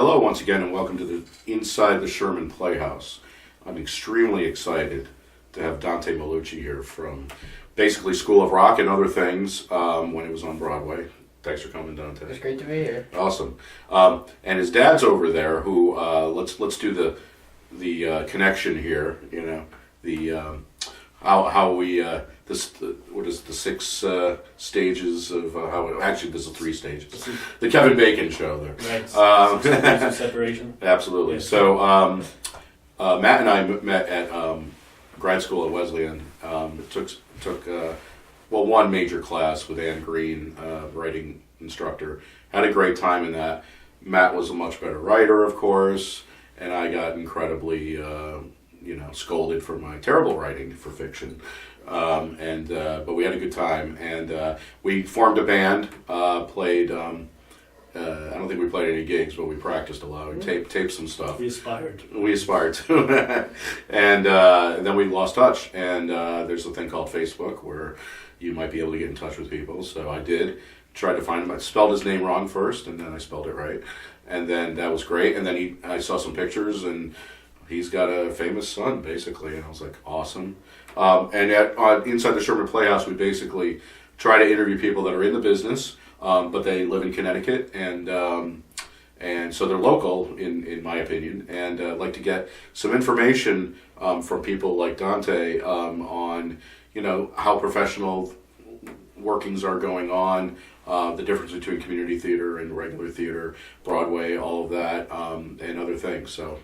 Hello once again and welcome to the Inside the Sherman Playhouse. I'm extremely excited to have Dante Melucci here from basically School of Rock and other things when it was on Broadway. Thanks for coming, Dante. It's great to be here. Awesome. And his dad's over there who, let's do the connection here, you know, the how we what is the six stages of how actually there's 3 stages. The Kevin Bacon show there. Right. 6 degrees of separation. Absolutely. Yes. So Matt and I met at grad school at Wesleyan. Took one major class with Ann Green, writing instructor. Had a great time in that. Matt was a much better writer, of course, and I got incredibly scolded for my terrible writing for fiction. But we had a good time, and we formed a band. Played. I don't think we played any gigs, but we practiced a lot. We taped some stuff. We aspired. We aspired to, and then we lost touch. And there's a thing called Facebook where you might be able to get in touch with people. So I did. Tried to find him. I spelled his name wrong first, and then I spelled it right, and then that was great. And then I saw some pictures, and he's got a famous son, basically, and I was like, awesome. And at Inside the Sherman Playhouse, we basically try to interview people that are in the business, but they live in Connecticut, and so they're local, in my opinion, and like to get some information from people like Dante on, how professional workings are going on, the difference between community theater and regular theater, Broadway, all of that, and other things. So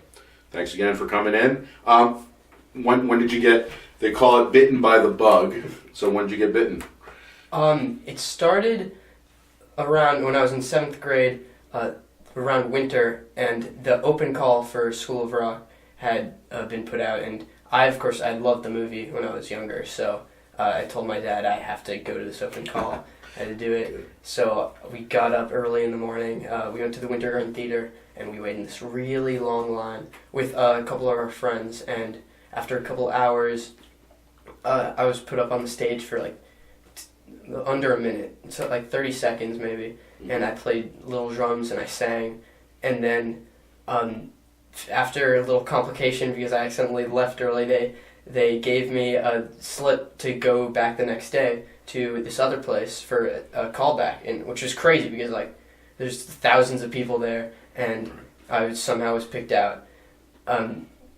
thanks again for coming in. When did you get, they call it bitten by the bug, so when did you get bitten? It started around when I was in 7th grade, around winter, and the open call for School of Rock had been put out, and I loved the movie when I was younger, so I told my dad I have to go to this open call. I had to do it. So we got up early in the morning, we went to the Winter Garden Theater, and we waited in this really long line with a couple of our friends, and after a couple hours, I was put up on the stage for like under a minute, so like 30 seconds maybe, and I played little drums and I sang, and then after a little complication because I accidentally left early, they gave me a slip to go back the next day to this other place for a callback, and which was crazy because like there's thousands of people there, and I was picked out.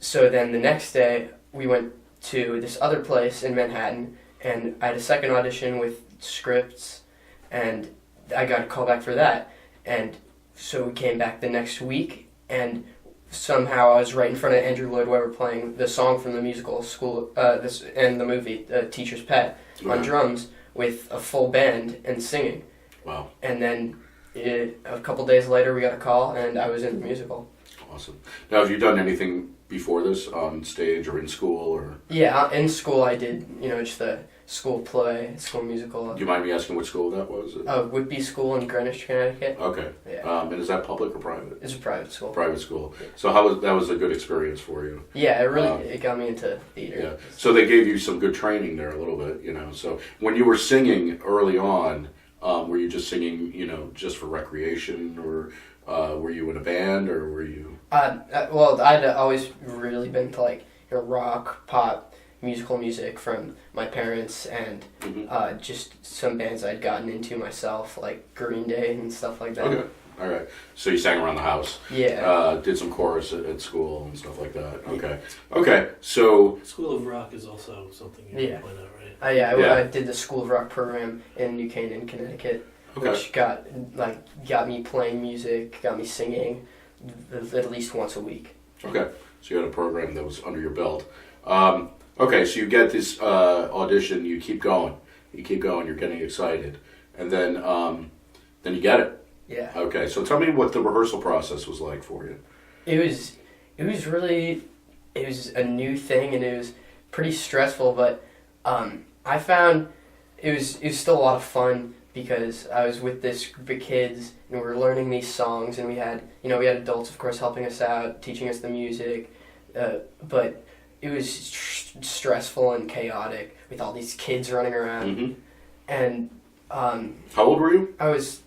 So then the next day we went to this other place in Manhattan, and I had a second audition with scripts, and I got a call back for that, and so we came back the next week, and somehow I was right in front of Andrew Lloyd Webber playing the song from the musical School, and the movie Teacher's Pet on drums with a full band and singing. Wow! And then a couple days later we got a call, and I was in the musical. Awesome. Now, have you done anything before this on stage or in school or? Yeah, in school I did, just the school play, school musical. Do you mind me asking what school that was? Whitby School in Greenwich, Connecticut. Okay. Yeah. And is that public or private? It's a private school. Private school. Yeah. So that was a good experience for you? Yeah, it got me into theater. Yeah. So they gave you some good training there a little bit, So when you were singing early on, were you just singing, just for recreation, or were you in a band, or were you? Well, I'd always really been to like rock, pop, musical music from my parents, and just some bands I'd gotten into myself, like Green Day and stuff like that. Okay, all right. So you sang around the house. Yeah. Did some chorus at school and stuff like that. Okay. So School of Rock is also something you point out, right? I did the School of Rock program in New Canaan, Connecticut, which got me playing music, got me singing at least once a week. Okay, so you had a program that was under your belt. Okay, so you get this audition, you keep going, you're getting excited, and then you get it. Yeah. Okay, so tell me what the rehearsal process was like for you. It was a new thing, and it was pretty stressful, but I found it was still a lot of fun because I was with this group of kids, and we were learning these songs, and we had adults, of course, helping us out, teaching us the music, but it was stressful and chaotic with all these kids running around. Mm-hmm. And how old were you? I was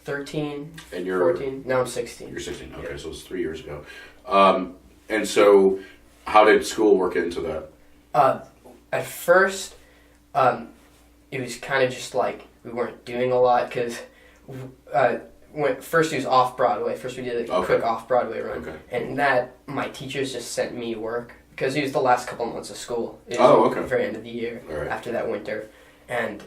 13, And you're 14. Now I'm 16. You're 16. Okay, Yeah. so it's 3 years ago. And so, how did school work into that? At first, it was kind of just like we weren't doing a lot because first it was off Broadway. First we did a quick off Broadway run, and that my teachers just sent me work because it was the last couple months of school. It was the very end of the year after that winter, and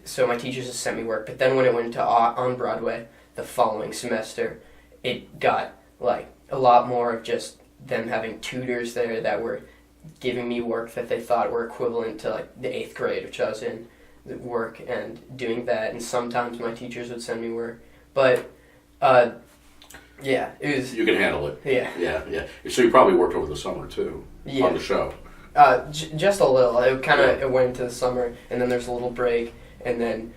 so my teachers just sent me work. But then when it went to on Broadway the following semester, it got like a lot more of just them having tutors there that were giving me work that they thought were equivalent to like the 8th grade, which I was in, work and doing that. And sometimes my teachers would send me work, but yeah, it was. You can handle it. Yeah. Yeah. So you probably worked over the summer too on the show. Just a little. It kind of it went into the summer, and then there's a little break, and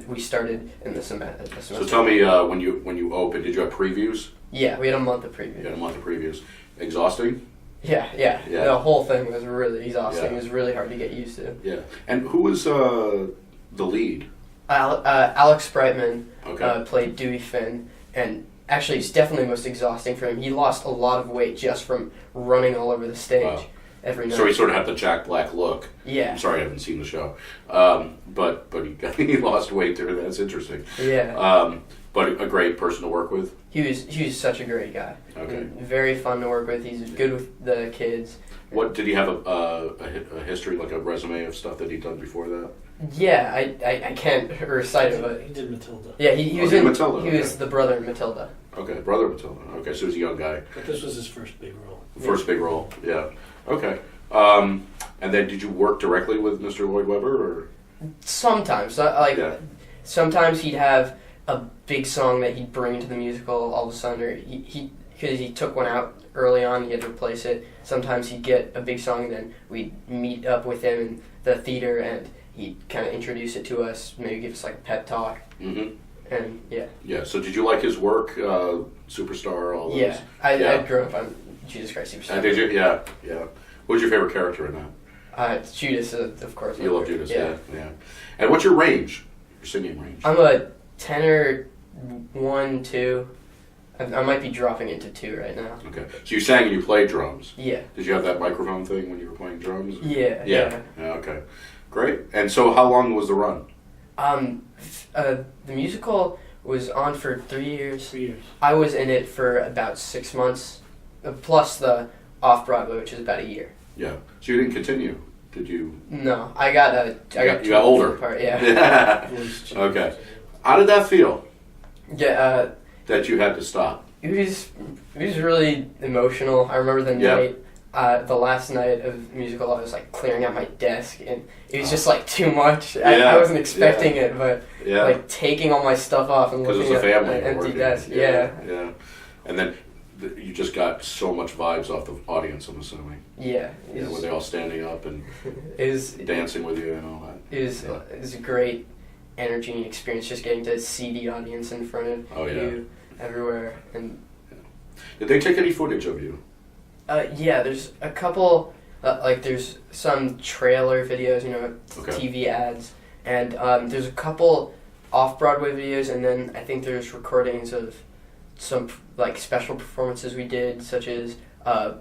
we started in the semester. So tell me, when you opened, did you have previews? Yeah, we had a month of previews. You had a month of previews. Exhausting? Yeah. The whole thing was really exhausting. It was really hard to get used to. Yeah. And who was the lead? Alex Brightman Okay. played Dewey Finn, and actually it's definitely the most exhausting for him. He lost a lot of weight just from running all over the stage every night. So he sort of had the Jack Black look. Yeah. I'm sorry, I haven't seen the show. But he lost weight there. That's interesting. Yeah. But a great person to work with. He was such a great guy. Okay. Very fun to work with. He's good with the kids. What did he have a history, like a resume of stuff that he'd done before that? Yeah, I can't recite it, but he did Matilda. yeah, he was in in Matilda. He was the brother in Matilda. Okay, brother Matilda. Okay, so he was a young guy. But this was his first big role. First big role. Yeah. Okay. And then did you work directly with Mr. Lloyd Webber, or? Sometimes, sometimes he'd have a big song that he'd bring into the musical all of a sudden, or because he took one out early on, he had to replace it. Sometimes he'd get a big song, then we'd meet up with him in the theater, and he'd kind of introduce it to us, maybe give us like a pep talk. Mm-hmm. And yeah. Yeah. So did you like his work, Superstar? All those? Yeah, I grew up on Jesus Christ Superstar. Did you? Yeah. What was your favorite character in that? Judas, of course. You love Judas. Yeah. And what's your range? Your singing range? I'm a tenor 1, 2. I might be dropping into 2 right now. Okay. So you sang and you played drums. Yeah. Did you have that microphone thing when you were playing drums? Yeah. Okay. Great. And so how long was the run? The musical was on for 3 years. 3 years. I was in it for about 6 months, plus the off-Broadway, which is about a year. Yeah. So you didn't continue, did you? No. I got you got older. Part, yeah. Okay. How did that feel? Yeah, that you had to stop? It was really emotional. I remember the night, the last night of the musical, I was like clearing out my desk, and it was just like too much. I wasn't expecting it, but like taking all my stuff off and looking at an empty desk. Yeah. And then you just got so much vibes off the audience, I'm assuming. Yeah. Were they all standing up and dancing with you and all that? It was a great energy and experience just getting to see the audience in front of you everywhere. And did they take any footage of you? Yeah, there's a couple, there's some trailer videos, TV ads, and there's a couple off-Broadway videos, and then I think there's recordings of some special performances we did, such as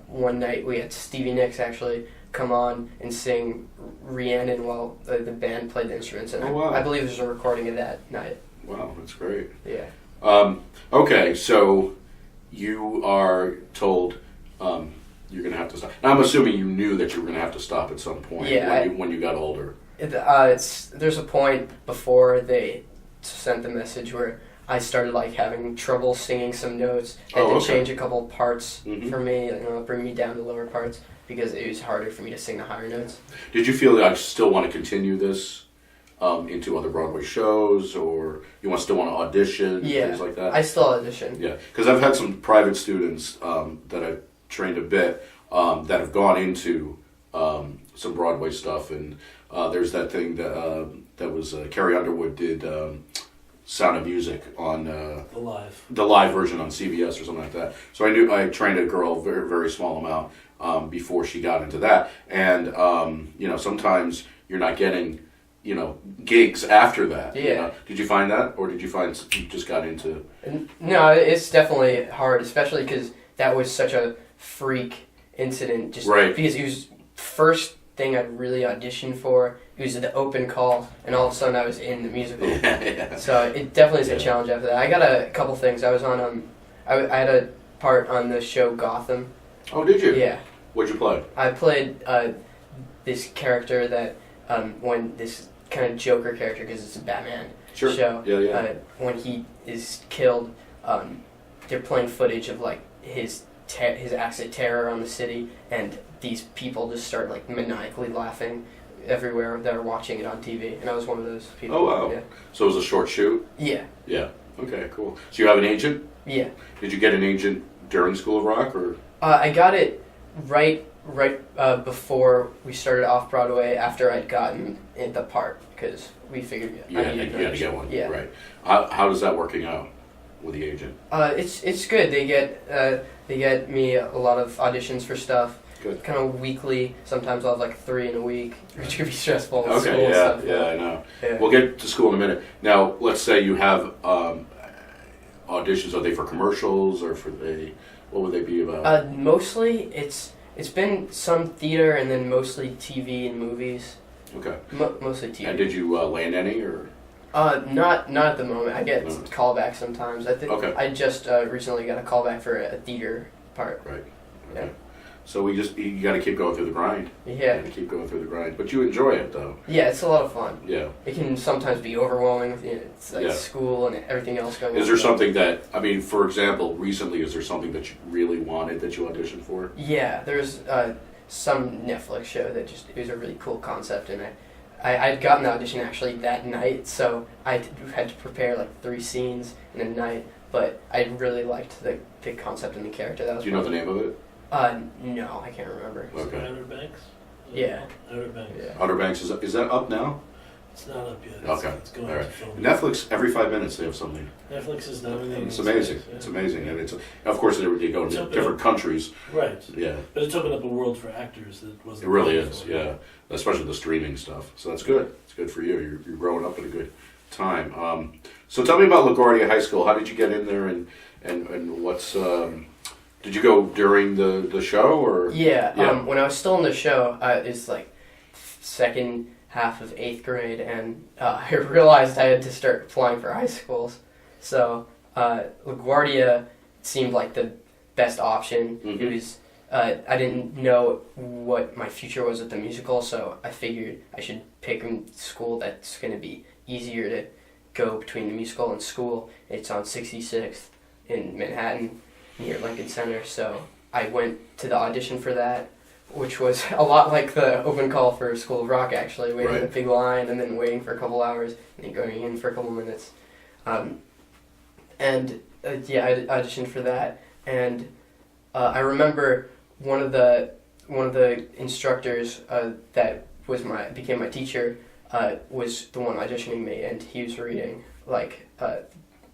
one night we had Stevie Nicks actually come on and sing Rhiannon while the band played the instruments, and I believe there's a recording of that night. Wow, that's great. Yeah. Okay, so you are told you're going to have to stop. Now, I'm assuming you knew that you were going to have to stop at some point when you got older. There's a point before they sent the message where I started having trouble singing some notes. Had to change a couple parts for me, bring me down to lower parts because it was harder for me to sing the higher notes. Did you feel like I still want to continue this into other Broadway shows, or you still want to audition, things like that? I still audition. Yeah, because I've had some private students that I've trained a bit that have gone into some Broadway stuff, and there's that thing that was Carrie Underwood did Sound of Music on the live version on CBS or something like that. So I trained a girl very, very small amount before she got into that, and sometimes you're not getting gigs after that. Yeah. Did you find that, or did you find you just got into? No, it's definitely hard, especially because that was such a freak incident. Just Right. because it was first thing I'd really auditioned for. It was the open call, and all of a sudden I was in the musical. Yeah. So it definitely is a Yeah. challenge after that. I got a couple things. I was on I had a part on the show Gotham. Oh, did you? Yeah, What'd you play? I played this character that when this kind of Joker character, because it's a Batman Sure. show. Yeah. When he is killed, they're playing footage of like his acts of terror on the city, and these people just start like maniacally laughing everywhere that are watching it on TV, and I was one of those people. Oh, wow. Yeah. So it was a short shoot. Yeah. Yeah. Okay. Cool. So you have an agent? Yeah. Did you get an agent during School of Rock, or? I got it right before we started off Broadway, after I'd gotten in the part, because we figured You had to get one. Yeah. Right. How does that working out with the agent? It's good. They get me a lot of auditions for stuff. Good. Kind of weekly. Sometimes I'll have like 3 in a week, which could be stressful. With Okay. school and stuff. Yeah. I know. Yeah. We'll get to school in a minute. Now, let's say you have auditions. Are they for commercials or for what would they be about? Mostly it's been some theater, and then mostly TV and movies. Okay. Mostly TV. And did you land any, or? Not at the moment. I get No. callbacks sometimes. I think Okay. I just recently got a callback for a theater part. Right. Yeah. Okay. So you got to keep going through the grind. You Yeah. got to keep going through the grind, but you enjoy it though. Yeah, it's a lot of fun. Yeah. It can sometimes be overwhelming. It's like Yeah. school and everything else going on. Is there something that, I mean, for example, recently, is there something that you really wanted that you auditioned for? Yeah, there's some Netflix show that it was a really cool concept, and I'd gotten the audition actually that night, so I had to prepare like 3 scenes in a night, but I really liked the concept and the character. That was Do you know the name of it? No, I can't remember. Okay. Outer Banks? Yeah. Outer Banks. Yeah. Outer Banks, is that up now? It's not up yet. Okay. It's going All right. to film. Netflix, every 5 minutes they have something. Netflix is nominating. It's amazing. Yeah. It's amazing. And of course, they go It's to up different countries. Right. Yeah. But it's opened up a world for actors that wasn't. It really there is, before. yeah. Especially the streaming stuff. So that's good. It's good for you. You're growing up at a good time. So tell me about LaGuardia High School. How did you get in there, and what's did you go during the show, or? Yeah. Yeah. When I was still in the show, it's like second half of 8th grade, and I realized I had to start applying for high schools. So LaGuardia seemed like the best option. Mhm. It was I didn't know what my future was with the musical, so I figured I should pick a school that's going to be easier to go between the musical and school. It's on 66th in Manhattan, near Lincoln Center. So I went to the audition for that, which was a lot like the open call for School of Rock, actually, waiting in a Right. big line and then waiting for a couple hours and then going in for a couple minutes. Yeah, I auditioned for that, and I remember one of the instructors that became my teacher was the one auditioning me, and he was reading like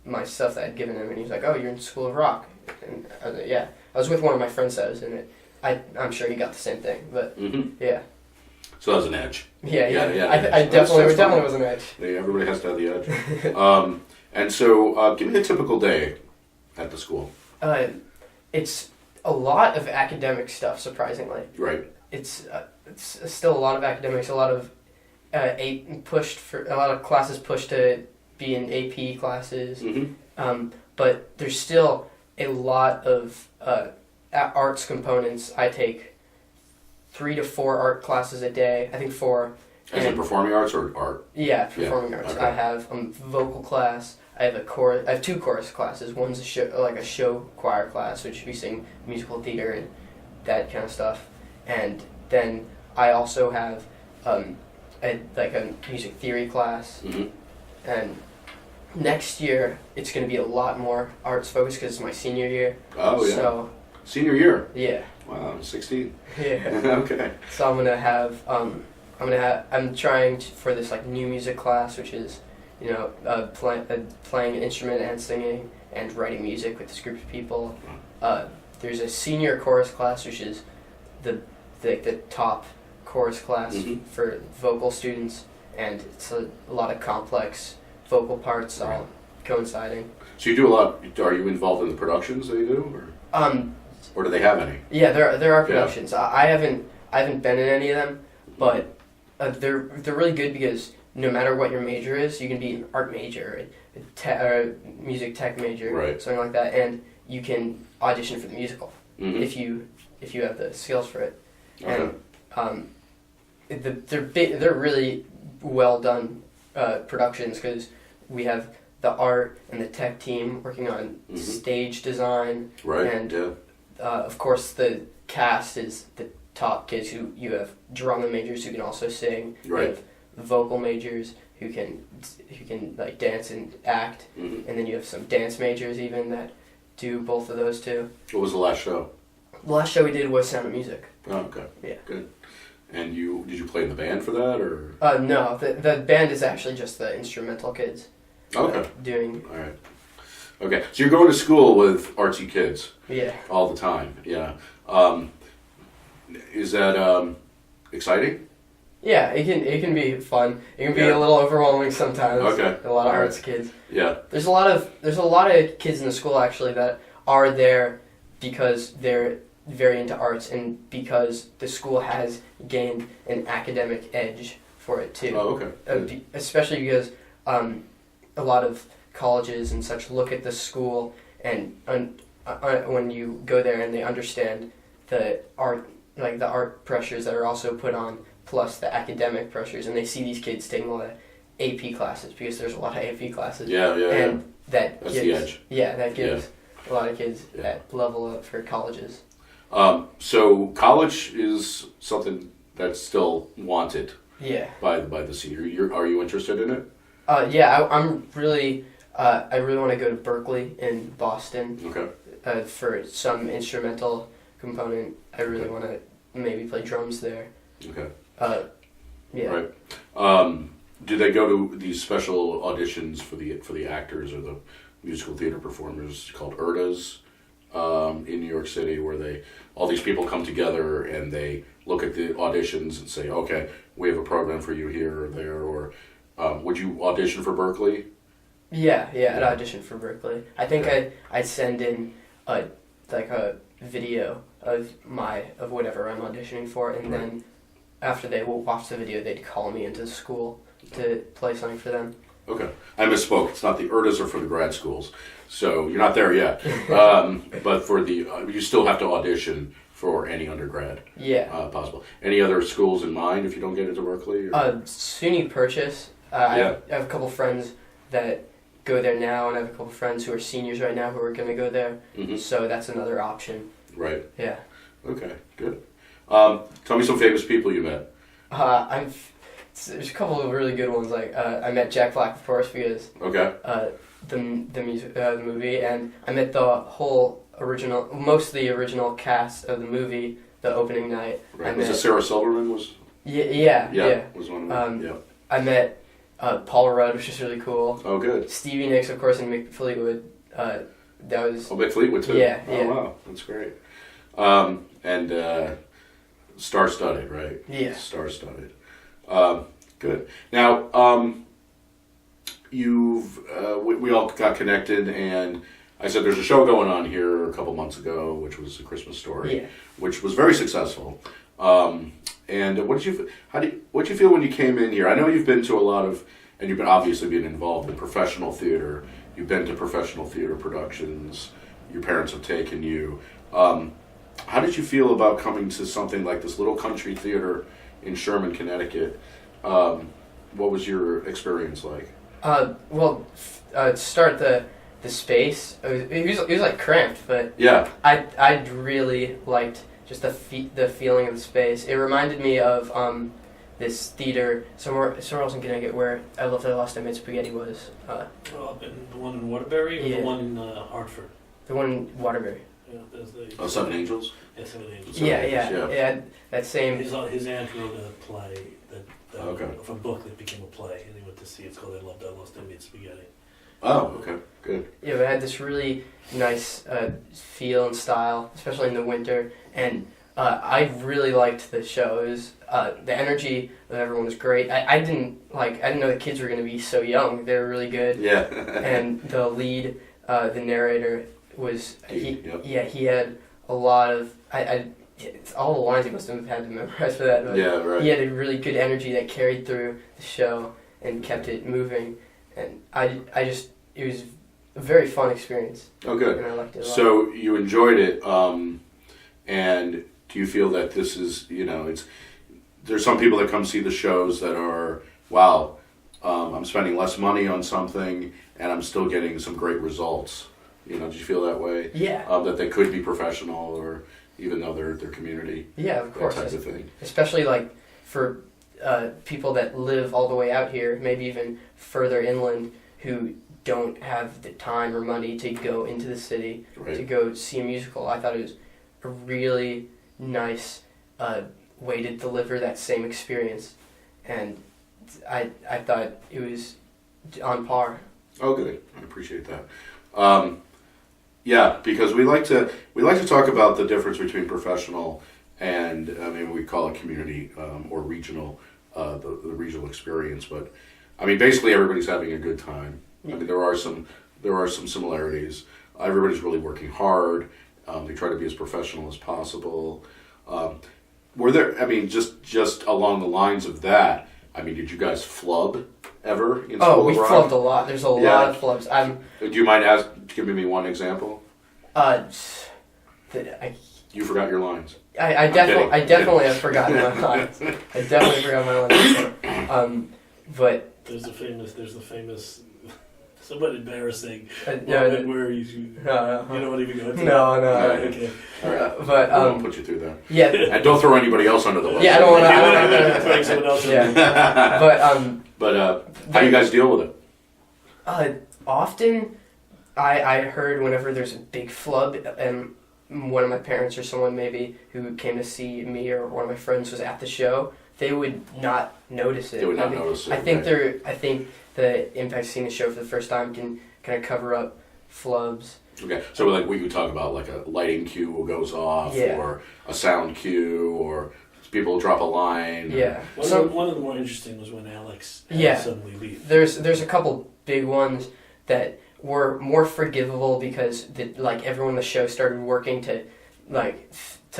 my stuff that I'd given him, and he was like, "Oh, you're in School of Rock," and I was like, "Yeah." I was with one of my friends that was in it. I'm sure he got the same thing, but Mm-hmm. yeah. So that was an edge. Yeah. Yeah. I definitely was an edge. Everybody has to have the edge. And so, give me a typical day at the school. It's a lot of academic stuff, surprisingly. Right. It's still a lot of academics, a lot of a lot of classes pushed to be in AP classes. Mm-hmm. But there's still a lot of arts components. I take 3 to 4 art classes a day. I think 4. As in performing arts or art? Yeah, performing arts. Okay. I have vocal class. I have 2 chorus classes. One's a show choir class, which we sing musical theater and that kind of stuff. And then I also have a music theory class. Mm-hmm. And next year it's going to be a lot more arts focused because it's my senior year. Oh, yeah. So Senior year. yeah. Wow, 16. Yeah. Okay. So I'm gonna have I'm trying for this like new music class, which is playing an instrument and singing and writing music with this group of people. There's a senior chorus class, which is the top chorus class Mhm. for vocal students, and it's a lot of complex vocal parts all coinciding. So you do a lot. Are you involved in the productions they do, or do they have any? Yeah, there are productions. I haven't been in any of them, but they're really good because no matter what your major is, you can be an art major, a music tech major, Right. something like that, and you can audition for the musical Mm-hmm. if you have the skills for it. Okay. And they're really well done productions because we have the art and the tech team working on Mhm. stage design, Right. and yeah. of course the cast is the top kids who you have drama majors who can also sing, Right. you have vocal majors who can like dance and act, Mm-hmm. and then you have some dance majors even that do both of those too. What was the last show? The last show we did was Sound of Music. Oh, okay. Yeah. Good. And did you play in the band for that, or? No, the band is actually just the instrumental kids. Okay. Doing, All right. Okay. So you're going to school with artsy kids yeah. all the time. Yeah. Is that exciting? Yeah, it can be fun. It can be Yeah. a little overwhelming sometimes. Okay. A lot of All arts kids. Yeah. There's a lot of kids in the school actually that are there because they're very into arts and because the school has gained an academic edge for it too. Oh, okay. Good. Especially because a lot of colleges and such look at the school and when you go there and they understand the art pressures that are also put on plus the academic pressures, and they see these kids taking all the AP classes because there's a lot of AP classes. Yeah. And that That's gives, the edge. Yeah, that gives a lot of kids Yeah. that level up for colleges. So college is something that's still wanted Yeah. by the senior. Are you interested in it? I'm really, I really want to go to Berkeley in Boston Okay. for some instrumental component. I really want to maybe play drums there. Okay. Yeah. Right. Do they go to these special auditions for the actors or the musical theater performers called ERDAs in New York City, where all these people come together and they look at the auditions and say, okay, we have a program for you here or there, or would you audition for Berkeley? Yeah, I'd Yeah. audition for Berkeley. I think Okay. I'd send in a video of whatever I'm auditioning for, and Right. then after they will watch the video, they'd call me into the school to play something for them. Okay. I misspoke. It's not the ERDAs are for the grad schools, so you're not there yet. But for the you still have to audition for any undergrad Yeah. possible. Any other schools in mind if you don't get into Berkeley? Or? SUNY Purchase. I have a couple friends that go there now, and I have a couple friends who are seniors right now who are going to go there. Mhm. So that's another option. Right. Yeah. Okay. Good. Tell me some famous people you met. There's a couple of really good ones. Like I met Jack Black, of course, because Okay. the movie, and I met most of the original cast of the movie the opening night. Right. I Was met, it Sarah Silverman? Was yeah. was one of them. Yeah. I met Paul Rudd, which is really cool. Oh, good. Stevie Nicks, of course, and Mick Fleetwood. That was Oh, Mick Fleetwood too. Yeah, Oh, yeah. wow, that's great. And star-studded, right? Yeah. Star-studded. Good. Now, we all got connected, and I said there's a show going on here a couple months ago, which was A Christmas Story, which was very successful. And what'd you feel when you came in here? I know you've been to a lot of, and you've obviously been involved in professional theater. You've been to professional theater productions. Your parents have taken you. How did you feel about coming to something like this little country theater in Sherman, Connecticut? What was your experience like? To start the space, it was like cramped, but Yeah. I really liked just the feeling of the space. It reminded me of this theater somewhere else in Connecticut where I Love That I Lost I Made Spaghetti was. The one in Waterbury or Yeah. the one in Hartford? The one in Waterbury. Yeah, there's the. Oh, Seven Angels? Yeah, Seven Angels. Yeah. That same. His aunt wrote a play Okay. a book that became a play, and he went to see it. It's called I Love That I Lost I Made Spaghetti. Oh, okay. Good. Yeah, it had this really nice feel and style, especially in the winter. And I really liked the show. It was the energy of everyone was great. I didn't know the kids were going to be so young. They were really good. Yeah. And the lead, the narrator, was Yep. he had a lot of it's all the lines he must have had to memorize for that. But Yeah, right. he had a really good energy that carried through the show and kept it moving. And it was a very fun experience. Oh, good. And I liked it a lot. So you enjoyed it, and do you feel that this is, there's some people that come see the shows that are, wow, I'm spending less money on something and I'm still getting some great results. Did you feel that way? Yeah. That they could be professional, or even though they're community. Yeah, of course. That type of thing. Especially for people that live all the way out here, maybe even further inland, who don't have the time or money to go into the city to go see a musical. I thought it was a really nice way to deliver that same experience, and I thought it was on par. Oh, good. I appreciate that. Yeah, because we like to talk about the difference between professional and we call it community or regional, the regional experience. But basically everybody's having a good time. There are some similarities. Everybody's really working hard. They try to be as professional as possible. Were there? Just along the lines of that. Did you guys flub ever in school? Oh, we flubbed a lot. There's a lot of flubs. Do you mind giving me one example? You forgot your lines. I definitely have forgotten my lines. I definitely forgot my lines. But there's the famous somewhat embarrassing yeah, moment where you don't want to even go into no. Okay. All right. But I won't put you through that. Yeah. And don't throw anybody else under the bus. Yeah, I don't want to. Throwing someone else. Yeah. But how do you guys deal with it? Often, I heard whenever there's a big flub, and one of my parents or someone maybe who came to see me or one of my friends was at the show, they would not notice it. They would not notice it. I think the impact of seeing the show for the first time can kind of cover up flubs. Okay, so we could talk about like a lighting cue goes off, or a sound cue, or people drop a line. Yeah. One of the more interesting was when Alex had suddenly leave. There's a couple big ones that were more forgivable because everyone in the show started working to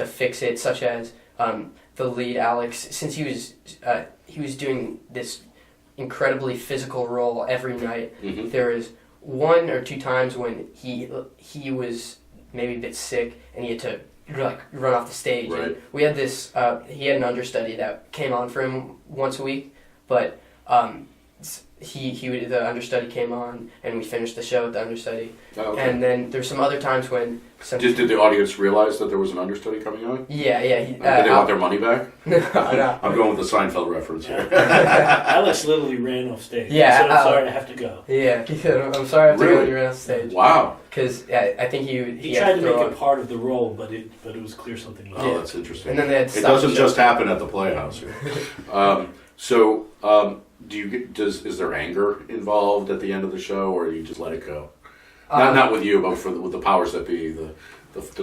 fix it, such as the lead Alex, since he was doing this incredibly physical role every night. Mm-hmm. There was one or two times when he was maybe a bit sick and he had to run off the stage. Right. And we had this. He had an understudy that came on for him once a week, but the understudy came on and we finished the show with the understudy. Oh, okay. And then there's some other times when did the audience realize that there was an understudy coming on? Yeah. Did they want their money back? No. I'm going with the Seinfeld reference here. Alex literally ran off stage. Yeah, He said, I'm sorry, I have to go. Yeah, he said, I'm sorry I have to go when you ran off stage. Wow. Because I think he tried to make up. it part of the role, but it was clear something was Oh, that's interesting. And then they had it doesn't just happen at the Playhouse here. Is there anger involved at the end of the show, or you just let it go? Not with you, but with the powers that be, the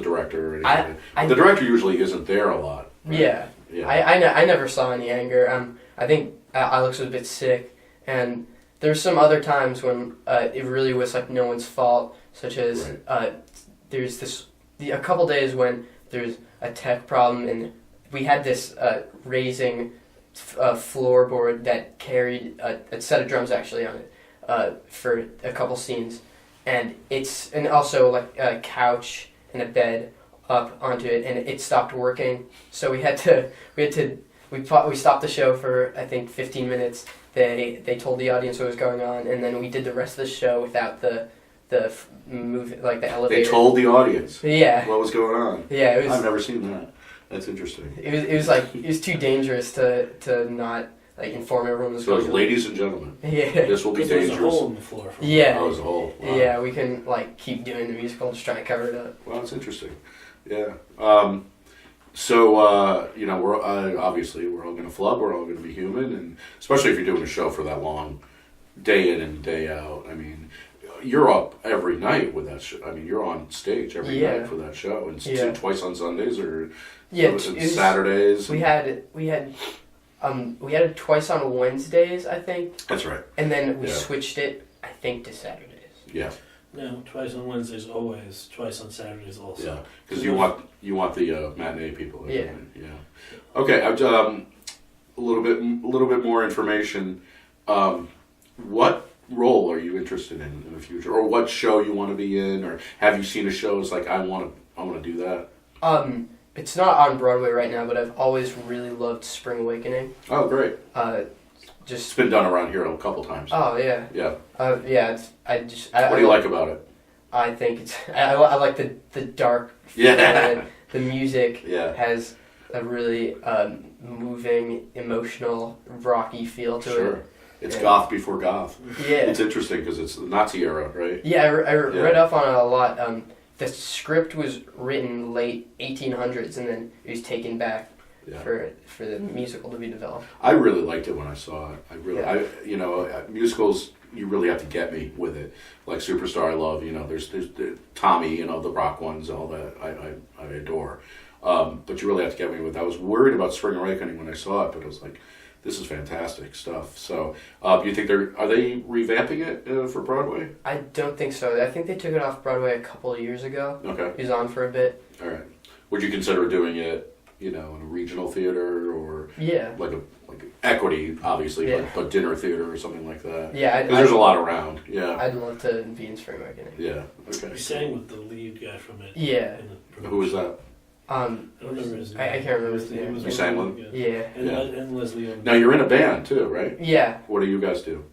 director. The director usually isn't there a lot. Right? Yeah. I never saw any anger. I think Alex was a bit sick, and there's some other times when it really was no one's fault, such as there's a couple days when there's a tech problem, and we had this raising floorboard that carried a set of drums actually on it for a couple scenes, and also a couch and a bed up onto it, and it stopped working. So we stopped the show for I think 15 minutes. They told the audience what was going on, and then we did the rest of the show without the move the elevator. They told the audience. Yeah. What was going on? Yeah, it was. I've never seen that. That's interesting. It was too dangerous to not inform everyone was going on. Ladies and gentlemen, yeah, this will be dangerous. There's a hole in the floor. Yeah, there's a hole. Wow. Yeah, we can keep doing the musical and just try to cover it up. Well, that's interesting. Yeah. So we're obviously we're all going to flub. We're all going to be human, and especially if you're doing a show for that long, day in and day out. you're up every night with that show. I mean, you're on stage every Yeah. night for that show, and Yeah. twice on Sundays or Yeah, and it was- Saturdays. We had it twice on Wednesdays, I think, That's right. and then we Yeah. switched it, I think, to Saturdays. Yeah, No, twice on Wednesdays always, twice on Saturdays also. yeah. Because you want the matinee people. Yeah. Yeah. Okay. A little bit more information. What role are you interested in the future, or what show you want to be in, or have you seen a show that's like I want to do that? It's not on Broadway right now, but I've always really loved Spring Awakening. Oh, great! It's Just been done around here a couple times. oh yeah, Yeah. yeah. What do you like about it? I think it's I like the dark. Yeah. feel. The music Yeah. has a really moving, emotional, rocky feel to Sure. it. It's Yeah. goth before goth. Yeah. It's interesting because it's the Nazi era, right? Yeah, I Yeah. read up on it a lot. The script was written late 1800s, and then it was taken back Yeah. for the musical to be developed. I really liked it when I saw it. Yeah. Musicals, you really have to get me with it. Like Superstar, I love. There's Tommy, the rock ones, all that. I adore. But you really have to get me with it. I was worried about Spring Awakening when I saw it, but I was like, this is fantastic stuff. So, do you think are they revamping it for Broadway? I don't think so. I think they took it off Broadway a couple of years ago. Okay, It was on for a bit. all right. Would you consider doing it, in a regional theater or Yeah. like Equity, obviously, Yeah. but dinner theater or something like that? Yeah, Because there's a lot around. Yeah. I'd love to be in Spring Awakening. Yeah. Okay. We sang with the lead guy from it. Yeah. in the production. Who was that? I don't remember his name. I can't remember his It name. was You sang with yeah. Yeah. And, Yeah. and Leslie Odom. Now you're in a band too, right? Yeah. What do you guys do?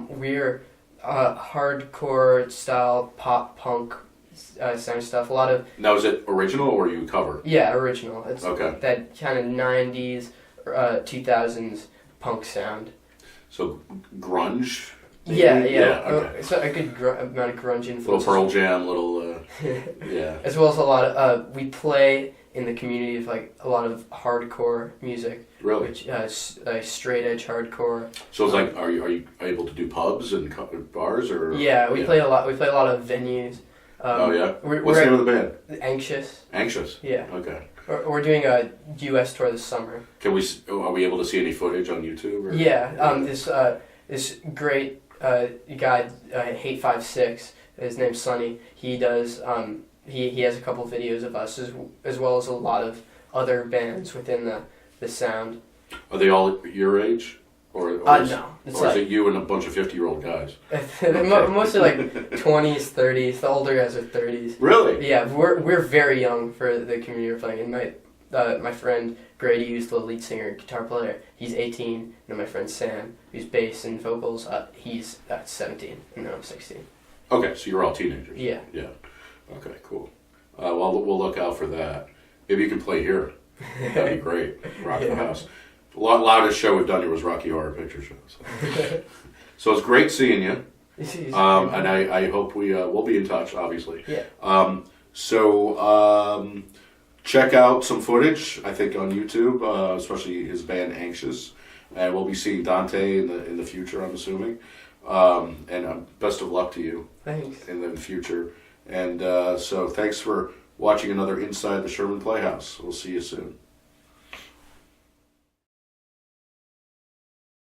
We're hardcore style pop punk sound stuff. A lot of Now is it original or you cover? original. It's Okay. that kind of 90s, 2000s punk sound. So grunge. maybe? Yeah. Okay. So a good amount of grunge influence. Little Pearl Jam, little yeah. As well as a lot of we play in the community of like a lot of hardcore music, Really. which straight edge hardcore. So it's like, are you able to do pubs and bars or? Yeah, we play a lot. We play a lot of venues. Oh yeah. We're What's the name of the band? Anxious. Anxious. Yeah. Okay. We're doing a U.S. tour this summer. Are we able to see any footage on YouTube? Or? Yeah. This great guy, Hate56. His name's Sonny. He does. He has a couple videos of us as well as a lot of other bands within the sound. Are they all your age? Or No. It's or is like it you and a bunch of 50-year-old guys? mostly like 20s, 30s. The older guys are 30s. Really? Yeah, we're very young for the community we're playing. And my friend Grady, who's the lead singer and guitar player, he's 18. And then my friend Sam, who's bass and vocals, he's 17. And then I'm 16. Okay, so you're all teenagers. Yeah. Yeah. Okay, cool. Well, we'll look out for that. Maybe you can play here. That'd be great. Rock the house. The loudest show we've done here was Rocky Horror Picture Show. So it's great seeing you. And I hope we'll be in touch, obviously. Yeah. Check out some footage, I think, on YouTube, especially his band Anxious. And we'll be seeing Dante in the future, I'm assuming. And best of luck to you Thanks. in the future. And so thanks for watching another Inside the Sherman Playhouse. We'll see you soon.